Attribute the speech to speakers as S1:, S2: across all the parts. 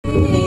S1: Bye.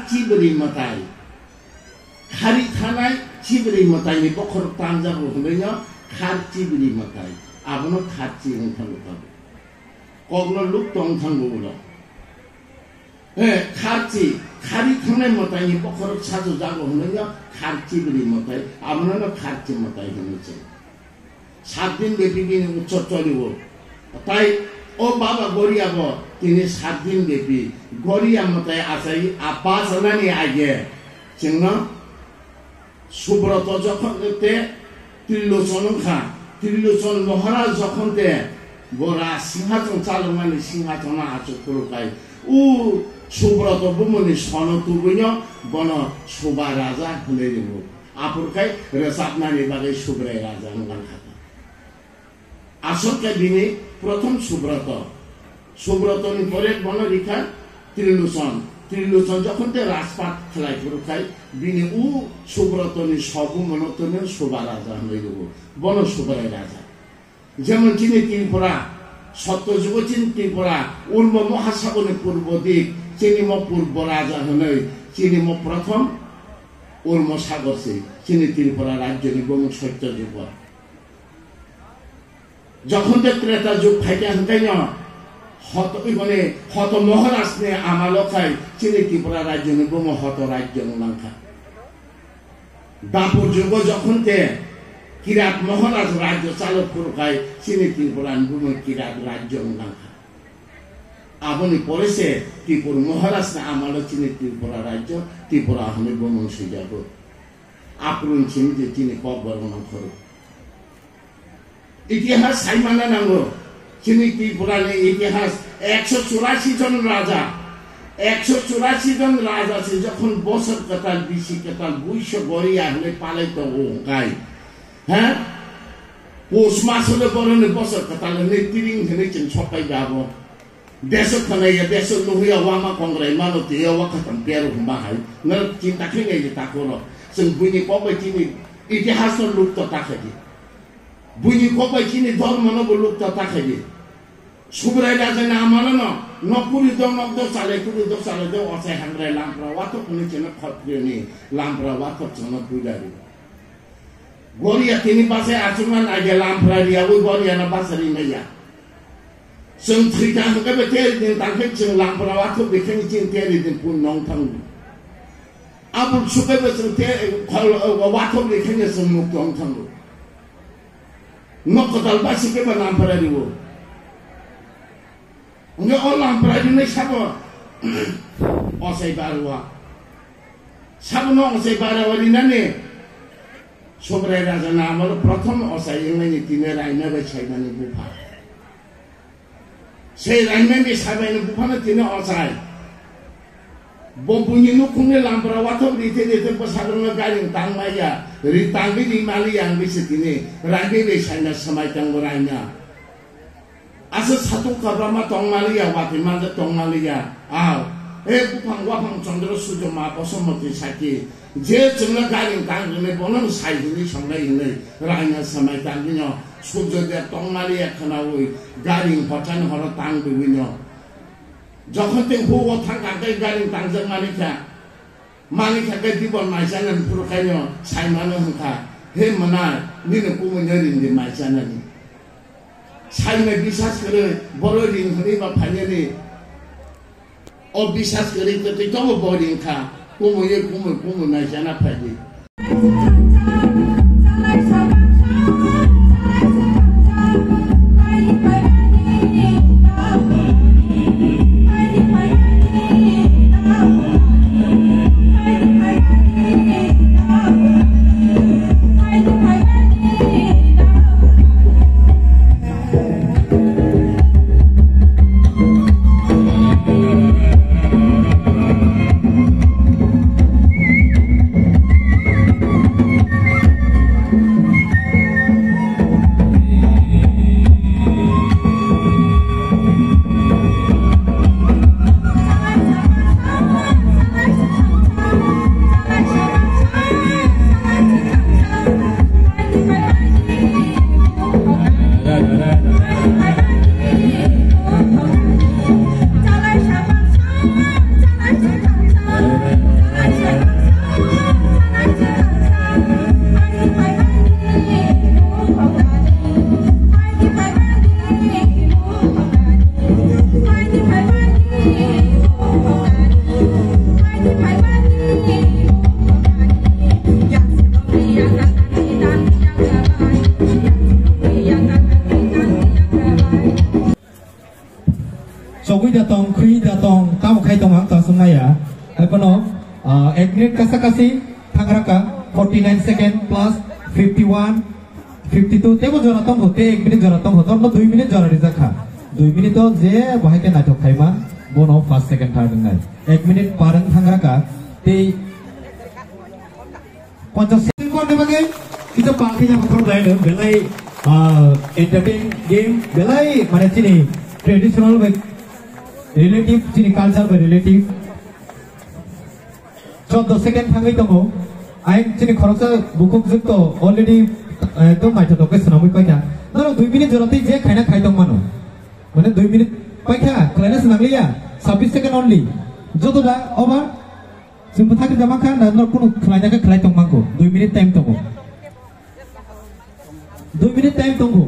S1: Chibri Matai Hari Tanai Chibri Matai ni Bokor Tanza Ruhmenya Khar Chibri Matai Abono Khachi ng Tangukabu Kogno Luk Tong Tangulo Khachi Hari Tanai Matai ni Bokor Chazo Jago Ruhmenya Khar Chibri Matai Abono Khachi Matai Hiniche 7 দিন ব্যাপী উৎসব চলিব তাই ও বাবা গরিয়াব তিনি 7 দিন ব্যাপী গরিয়া মতায় আসাই আপা সানানি আগে চিংনা সুব্রত যখন তে ত্রিলোচন মহারাজ যখন তে বড়া সিংহাসন চালমানি সিংহাসন আচকুরকাই উ সুব্রত বুমনি সনতুবন্য বন সুবা রাজা হলে দিব আপুরকাই রেসাবনানি বাগে সুব্রাই রাজা নগান আসলকে দিনে প্রথম সুব্রত পরে বনরেখা ত্রিলোচন যখন তে রাজপাট খেলাই করুখাই বিনে উ সুব্রতনি সবু মনতনে শোভা রাজা হয়ে দেব বন সুব্রাই রাজা যেমন চিনি ত্রিপুরা সত্যযুগ চিনি ত্রিপুরা উর্ম মহাসাগরে পূর্ব দিক চিনিম পূর্ব রাজা হলে চিনিম প্রথম উর্ম সাগর সে চিনি ত্রিপুরা রাজ্য নিগম সত্যযুগ যখন তে ত্রেতা যুগ ফাইতে হতাইন হত মহারাজ নে আমালকাই চিনি ত্রিপুরা রাজ্য নিগম হত রাজ্য নাঙ্খা দাপুর যুগ যখন তে কিরাত মহারাজ রাজ্য চালক করকাই চিনি ত্রিপুরা নিগম কিরাত রাজ্য নাঙ্খা আপনি পরেছে ত্রিপুর মহারাজ নে আমাল চিনি ত্রিপুরা রাজ্য ত্রিপুরা নিগম সুজাব আপন চিনি যে চিনি কব বর্ণনা করো ইতিহাস সাইমানা নাঙ্গো চিনি ত্রিপুরার ইতিহাস 184 জন রাজা 184 জন রাজা আছে যখন বছর কাতাল বিশি কাতাল 200 গড়িয়া হলে পালাইতো ওকাই হ্যাঁ পৌষ মাস হলে বরণে বছর কাতাল নে তিরিং হলে চিন ছপাই যাব দেশ খানাইয়া দেশ লহুয়া ওয়ামা কংগ্রাই মানতে ওয়াকাতাম পেরো বাহাই ন চিন্তা খেঙ্গাই যে তাকoro जों बुनि कबाय चिनि इतिहास लुप्त ताखादि बुनि कबाय चिनि धर्म न लुप्त ताखादि सुब्राय राजा नामाल न नपुरि दं नगद साले कुरि दं साले दं असाय हांग्राय लामप्रा वातो कुनि चेन खत्रियनि लामप्रा वातो चन पुजारि गोरिया तिनि पासे आचुमान आगे लामप्रा रियाबो गोरिया न बासरि नया जों थैता हंगा बेतेर दिन तांखे जों लामप्रा वातो बेखेनि चिन तेरि दिन पुन नं थां आबुल सुके बेसं ते वातो बेखेनि जों मुक्त नं थां नकदाल बासिके बा लामप्रा ribo Nggak orang berani nih siapa? Osai baruwa. Siapa nong osai baruwa di nane? Sobrai raja nama lo pratham osai yang ini tine raina becai nane bupa. Saya raina becai nane bupa na tine osai. Bompunya nukungnya lampra wato rite pasarong galing tang maya. Ritanggi di mali yang bisa tine. Raina becai na samai tang raina. Asa satu kabrama tongmalia wati manda tongmalia aw bupang wapang chandra sujo ma posomati saki je jengna galing tangne bonong sai ni songai ni raina samai tangino sujo de tongmalia khanawi galing patan horo tang duwino যখন তে হুও থাকা তে গালিং তাংজং মালিকা কে দিবন মাইজানান পুরকাইনো সাইমানো হংখা হে মনা নিনে কুমুনরি नि মাইজানানি साइने विश्वास करे बरो दिन हने बा फाइने ओ विश्वास करे त तो बोरिङ खा कुमु ना जाना फाइदे
S2: Sogui datang, kui datang, tamu kai tong ang tasung naya. Epono, 8 minute kasakasi, tangraka, 49 second plus 51, 52. Tebo jora tong hote, 1 minute jora tong hote, no 2 minute jora rizakha. 2 minute to je bahai ke natok kai ma, bono 1 second third ngai. 1 minute parang tangraka, te 50 second ko ne bagai. Kita pakai yang berlain, belai entertain game, belai mana sini traditional with relative, sini culture with relative. 14 second hangai tunggu, aing sini koroksa buku itu already itu macam tu kes namun kau kya. Namun 2 minit jorati je kena kai tong mano. Mana 2 minit kau kya, kelana senang liya, 26 second only. Jodoh dah, over. Simpul tak jama kan, dan nor pun kelana ke kelai tong mangko. 2 minit time tunggu. 2 minit time tunggu.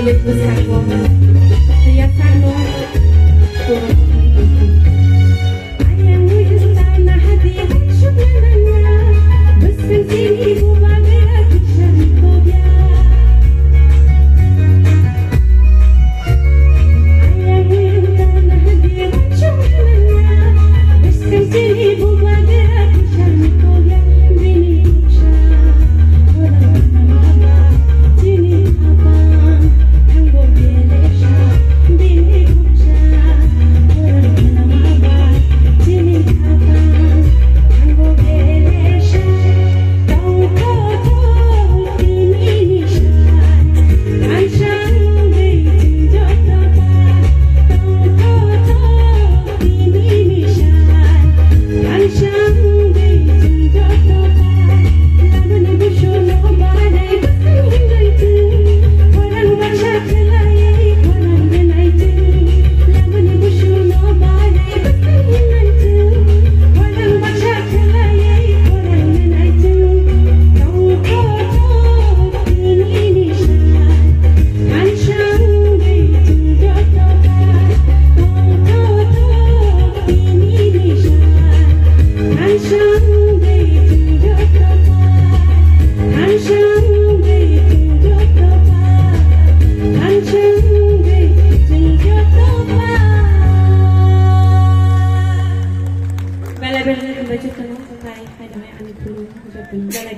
S3: Bilik besar banget. Dia sangat turun. Ayangmu yang tanah hati syukurnya bersih sini buat kisah kobia. Ayangmu yang tanah hati syukurnya bersih sini buat kisah kobia. Bini uca orang nama jini abang anggo belesha. Bini uca orang nama jini abang anggo belesha. Tau kau ini nishan kancang bejin jotapan. Tau ini nishan kancang bejin jotapan. Laban bushono badai bakangaitu orang basha kelai orang benaitu. Laban bushono badai bakangaitu orang basha kelai orang benaitu. Tau ini nishan kancang bejin jotapan. Tau ini nishan kancang bejin jotapan. Kancang bejin jotapan. Kancang bejin jotapan. Bala-bala baca tanong sampai ada yang anu dulu. Bala-bala